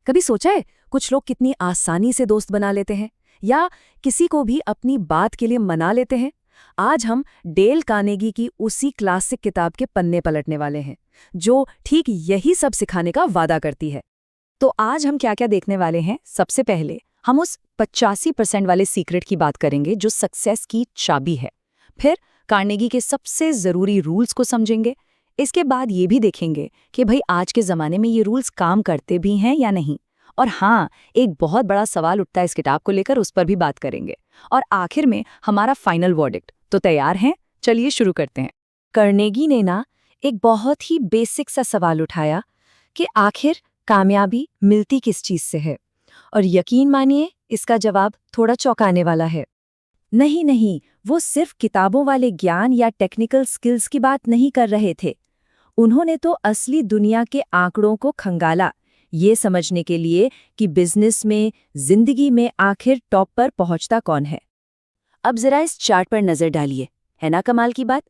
कभी सोचा है कुछ लोग कितनी आसानी से दोस्त बना लेते हैं या किसी को भी अपनी बात के लिए मना लेते हैं। आज हम डेल कार्नेगी की उसी क्लासिक किताब के पन्ने पलटने वाले हैं जो ठीक यही सब सिखाने का वादा करती है। तो आज हम क्या क्या देखने वाले हैं? सबसे पहले हम उस 85% वाले सीक्रेट की बात करेंगे जो सक्सेस की चाबी है। फिर कार्नेगी के सबसे ज़रूरी रूल्स को समझेंगे। इसके बाद ये भी देखेंगे कि भाई आज के ज़माने में ये रूल्स काम करते भी हैं या नहीं। और हाँ, एक बहुत बड़ा सवाल उठता है इस किताब को लेकर, उस पर भी बात करेंगे। और आखिर में हमारा फाइनल वर्डिक्ट। तो तैयार हैं? चलिए शुरू करते हैं। कार्नेगी ने एक बहुत ही बेसिक सा सवाल उठाया कि आखिर कामयाबी मिलती किस चीज़ से है। और यकीन मानिए इसका जवाब थोड़ा चौंकाने वाला है। नहीं, वो सिर्फ किताबों वाले ज्ञान या टेक्निकल स्किल्स की बात नहीं कर रहे थे। उन्होंने तो असली दुनिया के आंकड़ों को खंगाला, ये समझने के लिए कि बिजनेस में, जिंदगी में आखिर टॉप पर पहुंचता कौन है। अब जरा इस चार्ट पर नजर डालिए, है ना कमाल की बात।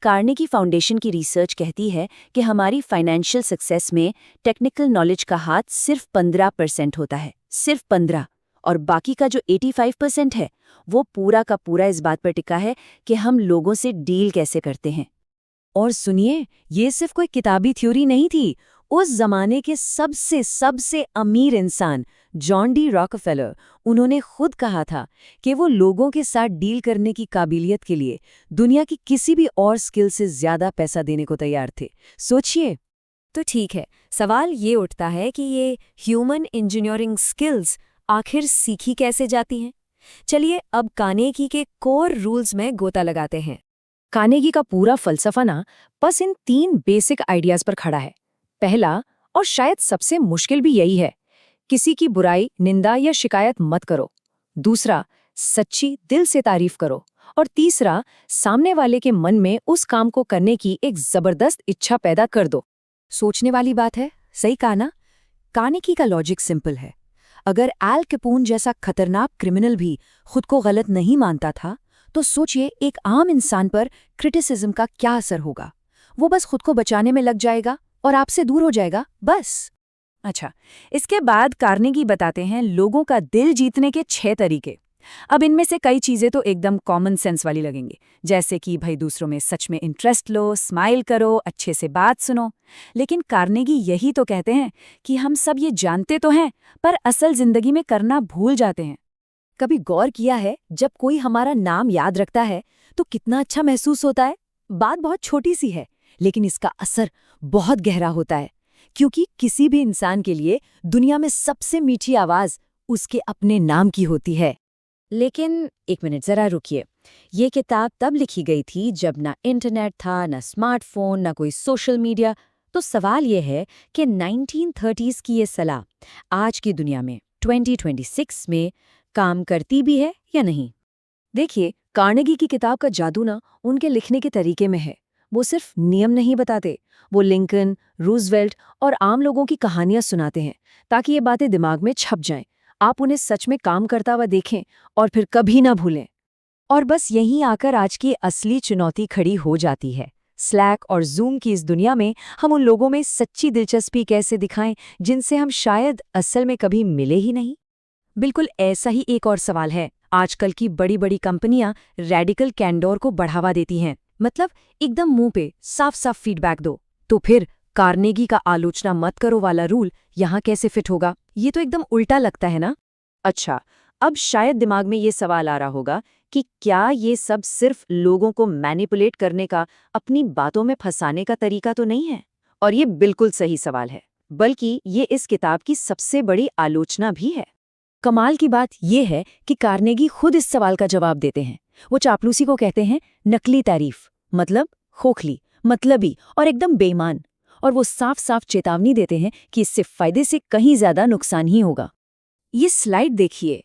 कार्नेगी फाउंडेशन की रिसर्च कहती है कि हमारी फाइनेंशियल सक्सेस में टेक्निकल नॉलेज का हाथ सिर्फ 15% होता है, सिर्फ 15। और बाकी का जो 85% है वो पूरा का पूरा इस बात पर टिका है कि हम लोगों से डील कैसे करते हैं। और सुनिए, ये सिर्फ कोई किताबी थ्योरी नहीं थी। उस जमाने के सबसे अमीर इंसान जॉन डी रॉकफेलर, उन्होंने खुद कहा था कि वो लोगों के साथ डील करने की काबिलियत के लिए दुनिया की किसी भी और स्किल से ज्यादा पैसा देने को तैयार थे। सोचिए। तो ठीक है, सवाल ये उठता है कि ये ह्यूमन इंजीनियरिंग स्किल्स आखिर सीखी कैसे जाती हैं? चलिए अब कार्नेगी के कोर रूल्स में गोता लगाते हैं। कार्नेगी का पूरा फलसफा बस इन 3 बेसिक आइडियाज पर खड़ा है। पहला, और शायद सबसे मुश्किल भी यही है, किसी की बुराई, निंदा या शिकायत मत करो। दूसरा, सच्ची दिल से तारीफ करो। और तीसरा, सामने वाले के मन में उस काम को करने की एक जबरदस्त इच्छा पैदा कर दो। सोचने वाली बात है, सही कहा ना? कार्नेगी का लॉजिक सिंपल है। अगर एल कैपोन जैसा खतरनाक क्रिमिनल भी खुद को गलत नहीं मानता था, तो सोचिए एक आम इंसान पर क्रिटिसिज्म का क्या असर होगा। वो बस खुद को बचाने में लग जाएगा और आपसे दूर हो जाएगा, बस। अच्छा, इसके बाद कार्नेगी बताते हैं लोगों का दिल जीतने के 6 तरीके। अब इनमें से कई चीजें तो एकदम कॉमन सेंस वाली लगेंगी, जैसे कि भाई दूसरों में सच में इंटरेस्ट लो, स्माइल करो, अच्छे से बात सुनो। लेकिन कार्नेगी यही तो कहते हैं कि हम सब ये जानते तो हैं, पर असल जिंदगी में करना भूल जाते हैं। कभी गौर किया है जब कोई हमारा नाम याद रखता है तो कितना अच्छा महसूस होता है? बात बहुत छोटी सी है, लेकिन इसका असर बहुत गहरा होता है, क्योंकि किसी भी इंसान के लिए दुनिया में सबसे मीठी आवाज उसके अपने नाम की होती है। लेकिन एक मिनट जरा रुकिए, ये किताब तब लिखी गई थी जब ना इंटरनेट था, ना स्मार्टफोन, ना कोई सोशल मीडिया। तो सवाल ये है कि 1930s की ये सलाह आज की दुनिया में 2026 में काम करती भी है या नहीं? देखिए, कार्नेगी की किताब का जादू उनके लिखने के तरीके में है। वो सिर्फ नियम नहीं बताते, वो लिंकन, रूजवेल्ट और आम लोगों की कहानियां सुनाते हैं ताकि ये बातें दिमाग में छप जाएं, आप उन्हें सच में काम करता हुआ देखें और फिर कभी ना भूलें। और बस यहीं आकर आज की असली चुनौती खड़ी हो जाती है। स्लैक और जूम की इस दुनिया में हम उन लोगों में सच्ची दिलचस्पी कैसे दिखाएं जिनसे हम शायद असल में कभी मिले ही नहीं। बिल्कुल ऐसा ही एक और सवाल है। आजकल की बड़ी बड़ी कंपनियां रेडिकल कैंडोर को बढ़ावा देती हैं, मतलब एकदम मुंह पे साफ साफ फीडबैक दो। तो फिर कार्नेगी का आलोचना मत करो वाला रूल यहाँ कैसे फिट होगा? ये तो एकदम उल्टा लगता है ना? अच्छा, अब शायद दिमाग में ये सवाल आ रहा होगा कि क्या ये सब सिर्फ लोगों को मैनिपुलेट करने का, अपनी बातों में फंसाने का तरीका तो नहीं है? और ये बिल्कुल सही सवाल है, बल्कि ये इस किताब की सबसे बड़ी आलोचना भी है। कमाल की बात यह है कि कार्नेगी खुद इस सवाल का जवाब देते हैं। वो चापलूसी को कहते हैं नकली तारीफ, मतलब खोखली, मतलबी और एकदम बेईमान। और वो साफ साफ चेतावनी देते हैं कि इससे फायदे से कहीं ज्यादा नुकसान ही होगा। ये स्लाइड देखिए,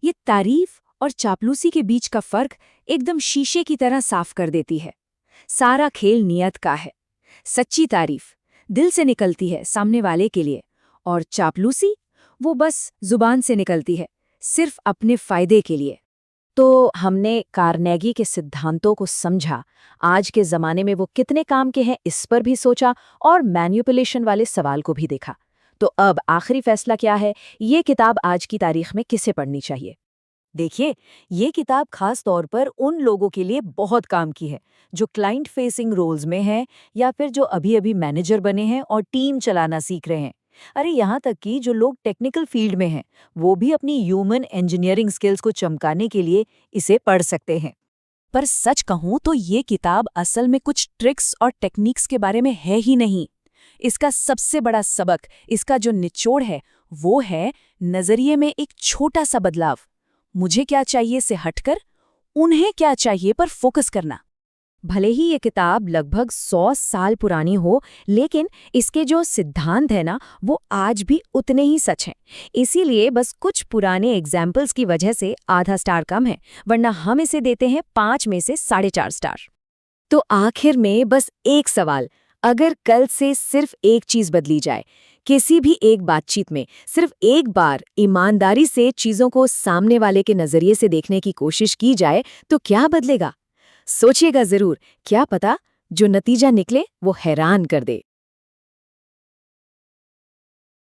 ये तारीफ और चापलूसी के बीच का फर्क एकदम शीशे की तरह साफ कर देती है। सारा खेल नियत का है। सच्ची तारीफ दिल से निकलती है सामने वाले के लिए, और चापलूसी वो बस जुबान से निकलती है, सिर्फ अपने फायदे के लिए। तो हमने कार्नेगी के सिद्धांतों को समझा, आज के ज़माने में वो कितने काम के हैं इस पर भी सोचा, और मैनिपुलेशन वाले सवाल को भी देखा। तो अब आखिरी फैसला क्या है? ये किताब आज की तारीख में किसे पढ़नी चाहिए? देखिए, ये किताब खास तौर पर उन लोगों के लिए बहुत काम की है जो क्लाइंट फेसिंग रोल्स में हैं या फिर जो अभी-अभी मैनेजर बने हैं और टीम चलाना सीख रहे हैं। अरे यहाँ तक कि जो लोग टेक्निकल फील्ड में हैं, वो भी अपनी ह्यूमन इंजीनियरिंग स्किल्स को चमकाने के लिए इसे पढ़ सकते हैं। पर सच कहूँ तो ये किताब असल में कुछ ट्रिक्स और टेक्निक्स के बारे में है ही नहीं। इसका सबसे बड़ा सबक, इसका जो निचोड़ है, वो है नजरिए में एक छोटा सा बदलाव। मुझे क्या चाहिए से हटकर उन्हें क्या चाहिए पर फोकस करना। भले ही ये किताब लगभग 100 साल पुरानी हो, लेकिन इसके जो सिद्धांत है ना, वो आज भी उतने ही सच हैं। इसीलिए बस कुछ पुराने एग्जाम्पल्स की वजह से आधा स्टार कम है, वरना हम इसे देते हैं 5 में से 4.5 स्टार। तो आखिर में बस एक सवाल, अगर कल से सिर्फ एक चीज बदली जाए, किसी भी एक बातचीत में सिर्फ एक बार ईमानदारी से चीजों को सामने वाले के नजरिए से देखने की कोशिश की जाए, तो क्या बदलेगा? सोचिएगा जरूर, क्या पता जो नतीजा निकले वो हैरान कर दे।